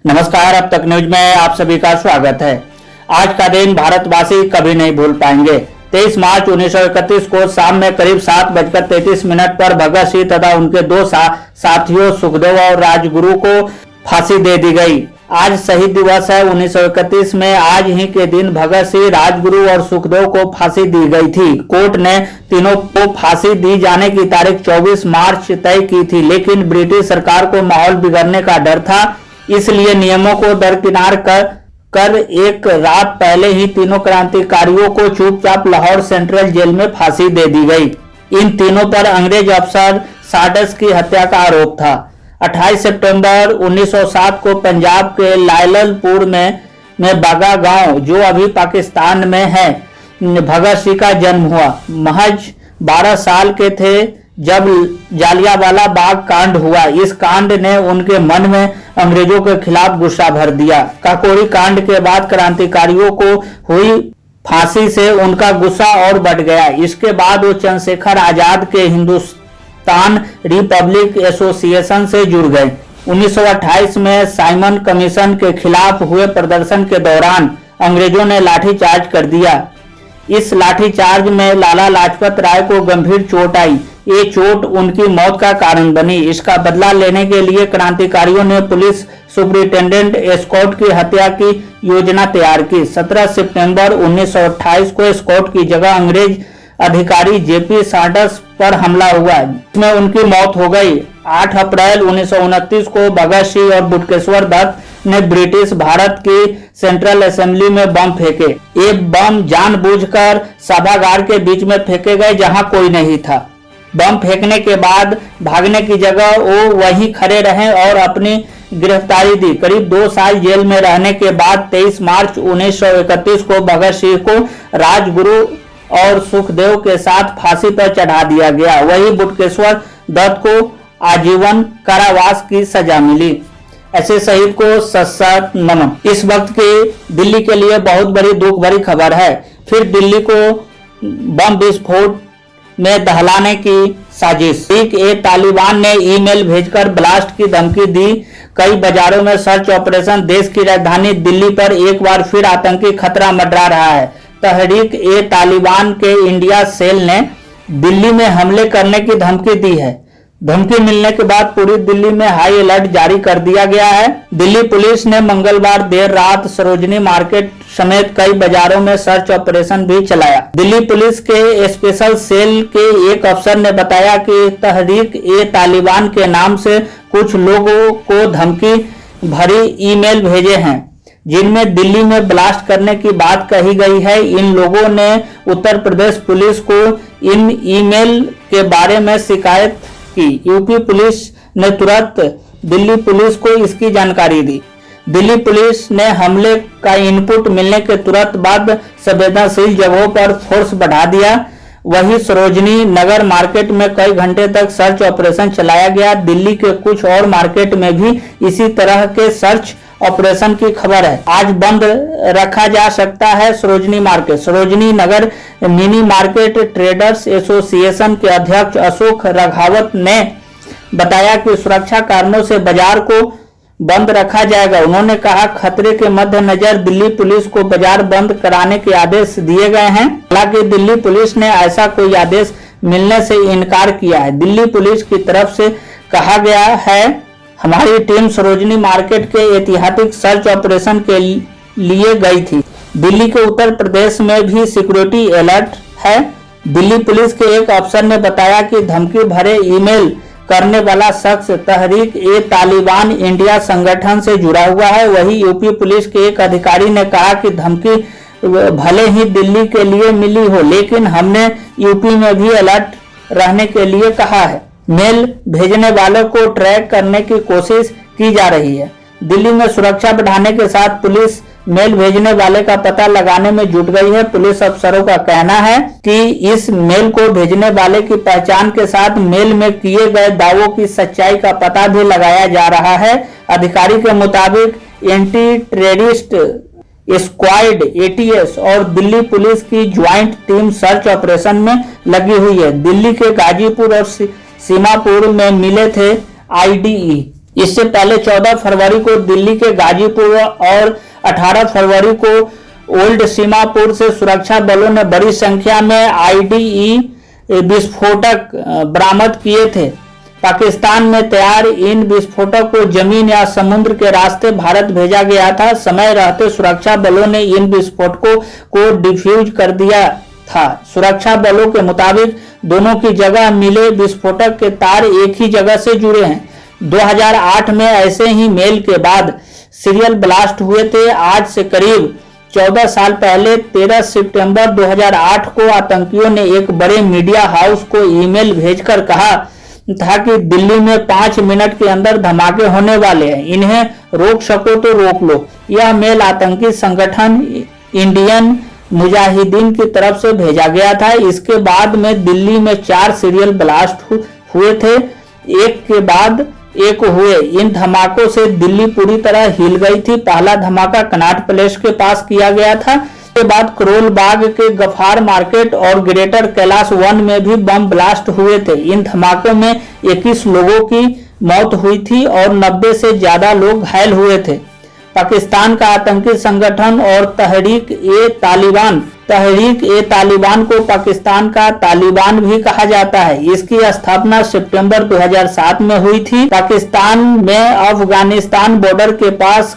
नमस्कार, अब तक न्यूज में आप सभी का स्वागत है। आज का दिन भारतवासी कभी नहीं भूल पाएंगे। 23 मार्च 1931 को शाम में करीब 7:33 पर भगत सिंह तथा उनके दो साथियों सुखदेव और राजगुरु को फांसी दे दी गई। आज शहीद दिवस है। 1931 में आज ही के दिन भगत सिंह, राजगुरु और सुखदेव को फांसी दी गई थी। कोर्ट ने तीनों को फांसी दी जाने की तारीख 24 मार्च तय की थी, लेकिन ब्रिटिश सरकार को माहौल बिगड़ने का डर था, इसलिए नियमों को दरकिनार कर एक रात पहले ही तीनों क्रांतिकारियों को चुपचाप लाहौर सेंट्रल जेल में फांसी दे दी गई। इन तीनों पर अंग्रेज अफसर साडस की हत्या का आरोप था। 28 सितंबर 1907 को पंजाब के लायलपुर में बागा गांव, जो अभी पाकिस्तान में है, भगत सिंह का जन्म हुआ। महज 12 साल के थे जब जालियांवाला बाग कांड हुआ। इस कांड ने उनके मन में अंग्रेजों के खिलाफ गुस्सा भर दिया। काकोरी कांड के बाद क्रांतिकारियों को हुई फांसी से उनका गुस्सा और बढ़ गया। इसके बाद वो चंद्रशेखर आजाद के हिंदुस्तान रिपब्लिक एसोसिएशन से जुड़ गए। 1928 में साइमन कमीशन के खिलाफ हुए प्रदर्शन के दौरान अंग्रेजों ने लाठीचार्ज कर दिया। इस लाठीचार्ज में लाला लाजपत राय को गंभीर चोट आई। ये चोट उनकी मौत का कारण बनी। इसका बदला लेने के लिए क्रांतिकारियों ने पुलिस सुपरिटेंडेंट एस्कॉट की हत्या की योजना तैयार की। 17 सितंबर 1928 को एस्कॉट की जगह अंग्रेज अधिकारी जेपी साडस पर हमला हुआ, जिसमें उनकी मौत हो गई। 8 अप्रैल 1929 को भगत सिंह और बटुकेश्वर दत्त ने ब्रिटिश भारत की सेंट्रल असेंबली में बम फेंके। ये बम जानबूझकर सभागार के बीच में फेंके गए जहां कोई नहीं था। बम फेंकने के बाद भागने की जगह वो वहीं खड़े रहे और अपनी गिरफ्तारी दी। करीब 2 साल जेल में रहने के बाद 23 मार्च 1931 को भगत सिंह को राजगुरु और सुखदेव के साथ फांसी पर चढ़ा दिया गया। वही बटुकेश्वर दत्त को आजीवन कारावास की सजा मिली। ऐसे शहीद को सशक्त नमन। इस वक्त की दिल्ली के लिए बहुत बड़ी दुख भरी खबर है। फिर दिल्ली को बम विस्फोट में दहलाने की साजिश। तालिबान ने ईमेल भेजकर ब्लास्ट की धमकी दी। कई बाजारों में सर्च ऑपरेशन। देश की राजधानी दिल्ली पर एक बार फिर आतंकी खतरा मंडरा रहा है। तहरीक-ए-तालिबान के इंडिया सेल ने दिल्ली में हमले करने की धमकी दी है। धमकी मिलने के बाद पूरी दिल्ली में हाई अलर्ट जारी कर दिया गया है। दिल्ली पुलिस ने मंगलवार देर रात सरोजनी मार्केट समेत कई बाजारों में सर्च ऑपरेशन भी चलाया। दिल्ली पुलिस के स्पेशल सेल के एक अफसर ने बताया कि तहरीक-ए-तालिबान के नाम से कुछ लोगों को धमकी भरी ईमेल भेजे हैं, जिनमें दिल्ली में ब्लास्ट करने की बात कही गई है। इन लोगों ने उत्तर प्रदेश पुलिस को इन ईमेल के बारे में शिकायत की। यूपी पुलिस ने तुरंत दिल्ली पुलिस को इसकी जानकारी दी। दिल्ली पुलिस ने हमले का इनपुट मिलने के तुरंत बाद संवेदनशील जगहों पर फोर्स बढ़ा दिया। वही सरोजनी नगर मार्केट में कई घंटे तक सर्च ऑपरेशन चलाया गया। दिल्ली के कुछ और मार्केट में भी इसी तरह के सर्च ऑपरेशन की खबर है। आज बंद रखा जा सकता है Sarojini market. Sarojini Nagar mini market traders association के अध्यक्ष अशोक राघवत ने बताया कि सुरक्षा कारणों से बाजार को बंद रखा जाएगा। उन्होंने कहा, खतरे के मद्देनजर दिल्ली पुलिस को बाजार बंद कराने के आदेश दिए गए हैं। हालांकि दिल्ली पुलिस ने ऐसा कोई आदेश मिलने से इनकार किया है। दिल्ली पुलिस की तरफ से कहा गया है, हमारी टीम सरोजनी मार्केट के ऐतिहासिक सर्च ऑपरेशन के लिए गई थी। दिल्ली के उत्तर प्रदेश में भी सिक्योरिटी अलर्ट है। दिल्ली पुलिस के एक अफसर ने बताया कि धमकी भरे ईमेल करने वाला शख्स तहरीक-ए-तालिबान इंडिया संगठन से जुड़ा हुआ है। वही यूपी पुलिस के एक अधिकारी ने कहा कि धमकी भले ही दिल्ली के लिए मिली हो, लेकिन हमने यूपी में भी अलर्ट रहने के लिए कहा है। मेल भेजने वालों को ट्रैक करने की कोशिश की जा रही है। दिल्ली में सुरक्षा बढ़ाने के साथ पुलिस मेल भेजने वाले का पता लगाने में जुट गई है। पुलिस अफसरों का कहना है कि इस मेल को भेजने वाले की पहचान के साथ मेल में किए गए दावों की सच्चाई का पता भी लगाया जा रहा है। अधिकारी के मुताबिक एंटी टेररिस्ट स्क्वाड एटीएस और दिल्ली पुलिस की ज्वाइंट टीम सर्च ऑपरेशन में लगी हुई है। दिल्ली के गाजीपुर और सीमापुर में मिले थे आईडीई इससे पहले 14 फरवरी को दिल्ली के गाजीपुर और 18 फरवरी को ओल्ड सीमापुर से सुरक्षा बलों ने बड़ी संख्या में IED विस्फोटक बरामद किए थे। पाकिस्तान में तैयार इन विस्फोटक को जमीन या समुद्र के रास्ते भारत भेजा गया था। समय रहते सुरक्षा बलों ने इन विस्फोटकों को डिफ्यूज कर दिया था। सुरक्षा बलों के मुताबिक दोनों की जगह मिले विस्फोटक के तार एक ही जगह से जुड़े हैं। 2008 में ऐसे ही मेल के बाद सीरियल ब्लास्ट हुए थे। आज से करीब 14 साल पहले 13 सितंबर 2008 को आतंकियों ने एक बड़े मीडिया हाउस को ईमेल भेजकर कहा था कि दिल्ली में 5 मिनट के अंदर धमाके होने वाले हैं, इन्हें रोक सको तो रोक लो। यह मेल आतंकी संगठन इंडियन मुजाहिदीन की तरफ से भेजा गया था। इसके बाद में दिल्ली में 4 सीरियल ब्लास्ट हुए थे, एक के बाद एक हुए। इन धमाकों से दिल्ली पूरी तरह हिल गई थी। पहला धमाका कनॉट प्लेस के पास किया गया था। इसके बाद करोल बाग के गफार मार्केट और ग्रेटर कैलाश वन में भी बम ब्लास्ट हुए थे। इन धमाकों में 21 लोगों की मौत हुई थी और 90 से ज्यादा लोग घायल हुए थे। पाकिस्तान का आतंकी संगठन और तहरीक ए तालिबान को पाकिस्तान का तालिबान भी कहा जाता है। इसकी स्थापना सितंबर 2007 में हुई थी। पाकिस्तान में अफगानिस्तान बॉर्डर के पास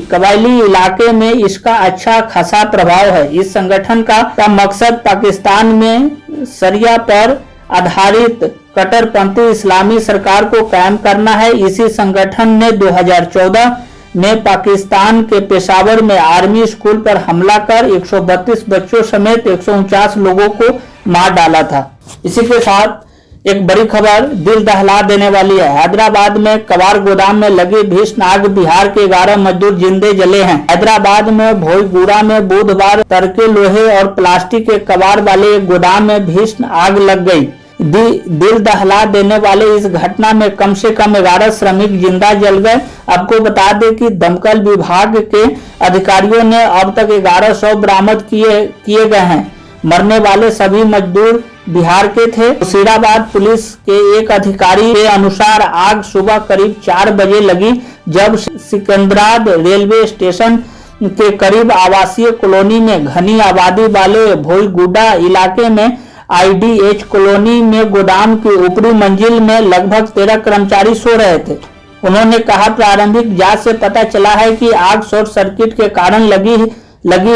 कबायली इलाके में इसका अच्छा खासा प्रभाव है। इस संगठन का मकसद पाकिस्तान में शरिया पर आधारित कट्टरपंथी इस्लामी सरकार को कायम करना है। इसी संगठन ने 2014 में पाकिस्तान के पेशावर में आर्मी स्कूल पर हमला कर 132 बच्चों समेत 149 लोगों को मार डाला था। इसी के साथ एक बड़ी खबर दिल दहला देने वाली है। हैदराबाद में कबाड़ गोदाम में लगी भीषण आग, बिहार के 11 मजदूर जिंदे जले हैं। हैदराबाद में भोईगुड़ा में बुधवार तड़के लोहे और प्लास्टिक के कबाड़ वाले एक गोदाम में भीषण आग लग गई। दिल दहला देने वाले इस घटना में कम से कम 11 श्रमिक जिंदा जल गए। आपको बता दें कि दमकल विभाग के अधिकारियों ने अब तक 1100 बरामद किए गए हैं। मरने वाले सभी मजदूर बिहार के थे। मुशीराबाद पुलिस के एक अधिकारी के अनुसार आग सुबह करीब 4 बजे लगी, जब सिकंदराबाद रेलवे स्टेशन के करीब आवासीय कॉलोनी में घनी आबादी वाले भोईगुड़ा इलाके में IDH कॉलोनी में गोदाम की ऊपरी मंजिल में लगभग 13 कर्मचारी सो रहे थे। उन्होंने कहा, प्रारंभिक जांच से पता चला है कि आग शॉर्ट सर्किट के कारण लगी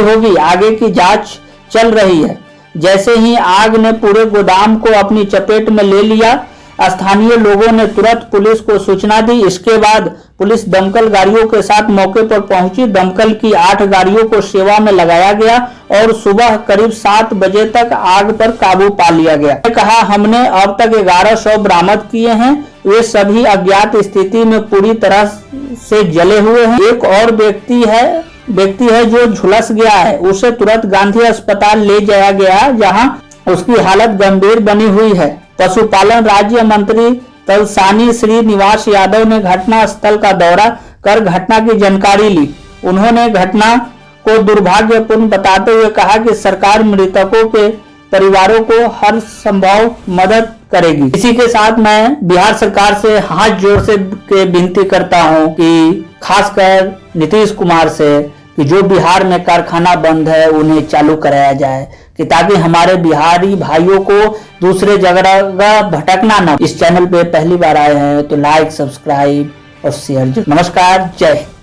होगी। आगे की जांच चल रही है। जैसे ही आग ने पूरे गोदाम को अपनी चपेट में ले लिया, स्थानीय लोगों ने तुरंत पुलिस को सूचना दी। इसके बाद पुलिस दमकल गाड़ियों के साथ मौके पर पहुंची। दमकल की 8 गाड़ियों को सेवा में लगाया गया और सुबह करीब 7 बजे तक आग पर काबू पा लिया गया। कहा, हमने अब तक 1100 बरामद किए हैं। वे सभी अज्ञात स्थिति में पूरी तरह से जले हुए हैं। एक और व्यक्ति है जो झुलस गया है। उसे तुरंत गांधी अस्पताल ले जाया गया, जहां उसकी हालत गंभीर बनी हुई है। पशुपालन राज्य मंत्री तलसानी श्रीनिवास यादव ने घटना स्थल का दौरा कर घटना की जानकारी ली। उन्होंने घटना को दुर्भाग्यपूर्ण बताते हुए कहा कि सरकार मृतकों के परिवारों को हर संभव मदद करेगी। इसी के साथ मैं बिहार सरकार से हाथ जोड़ से विनती करता हूं कि खासकर नीतीश कुमार से कि जो बिहार में कारखाना बंद है उन्हें चालू कराया जाए, कि ताकि हमारे बिहारी भाइयों को दूसरे जगह भटकना ना। इस चैनल पे पहली बार आए हैं तो लाइक, सब्सक्राइब और शेयर। नमस्कार, जय हिंद।